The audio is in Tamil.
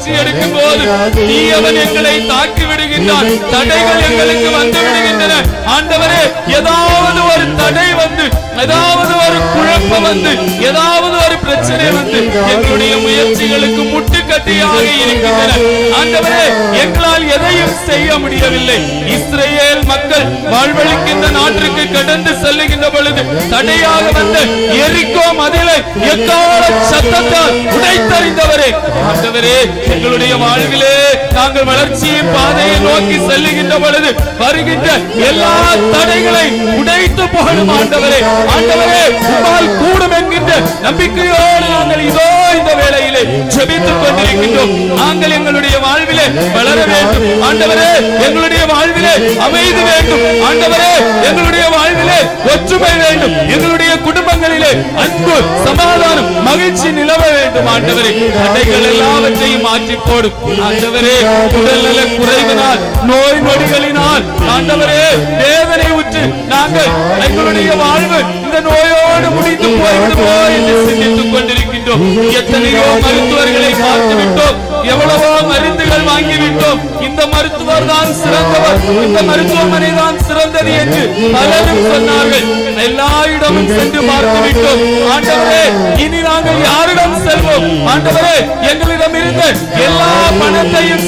முயற்சி எடுக்கும் போது தீயவன் எங்களை தாக்கி விடுகின்றான். தடைகள் எங்களுக்கு வந்து விடுகின்றன. ஆண்டவரே, ஏதாவது ஒரு தடை வந்து, ஏதாவது ஒரு குழப்பம் வந்து, ஏதாவது ஒரு பிரச்சனை வந்து எங்களுடைய முயற்சிகளுக்கு முட்டுக்கட்டியாக இருக்கின்றன. ஆண்டவரே, எங்களால் எதையும் செய்ய முடியவில்லை. இஸ்ரவேல் மக்கள் வாழ்வழிக்கின்ற நாட்டிற்கு கடந்து செல்லுகின்ற பொழுது தடையாக வந்த எரிகோ மதிலை எக்கால சத்தத்தால் உடைத்தறிந்தவரே, ஆண்டவரே, எங்களுடைய வாழ்விலே நாங்கள் வளர்ச்சியின் பாதையை நோக்கி செல்லுகின்ற பொழுது வருகின்ற எல்லா தடைகளை உடைத்து போடும் ஆண்டவரே. ஆண்டவரே, உம்மால் கூடும் என்கின்ற நம்பிக்கையோடு நாங்கள் இதோ இந்த வேளையிலே ஜெபித்துக் கொண்டிருக்கின்றோம். நாங்கள் எங்களுடைய வாழ்விலே வளர வேண்டும் ஆண்டவரே. எங்களுடைய வாழ்விலே அமைதி வேண்டும் ஆண்டவரே. எங்களுடைய வாழ்விலே ஒற்றுமை வேண்டும். எங்களுடைய குடும்பங்களிலே அன்பு, சமாதானம், மகிழ்ச்சி நிலவ வேண்டும் ஆண்டவரே. தடைகள் எல்லாவற்றையும் மாற்றி போடும் ஆண்டவரே. உடல்நல குறைவினால், நோய் நொடிகளினால் ஆண்டவரே வேதனை உற்று நாங்கள் எங்களுடைய வாழ்வு இந்த நோயோடு முடிந்து போய்விடுமோ என்று சிந்தித்துக் கொண்டிருக்கின்றோம். எத்தனையோ மருத்துவர்களை பார்த்து விட்டோம், எவ்வளவோ மருந்துகள் வாங்கிவிட்டோம். இந்த மருத்துவர் தான் சிறந்தவர், இந்த மருத்துவமனை தான் சிறந்தது என்று பலரும் சொன்னார்கள். எல்லா இடமும் சென்று பார்த்து விட்டோம் ஆண்டவரே. இனி நாங்கள் யாரிடம் செல்வோம் ஆண்டவரே? எங்களிடம் இருந்த எல்லா பணத்தையும்